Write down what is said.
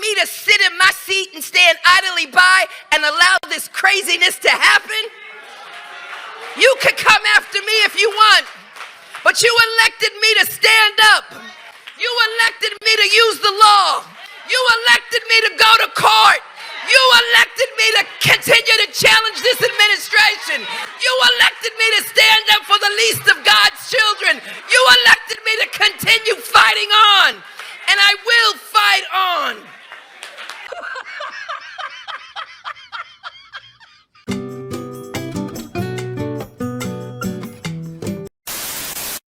me to sit in my seat and stand idly by and allow this craziness to happen? You can come after me if you want, but you elected me to stand up. You elected me to use the law. You elected me to go to court. You elected me to continue to challenge this administration. You elected me to stand up for the least of God's children. You elected me to continue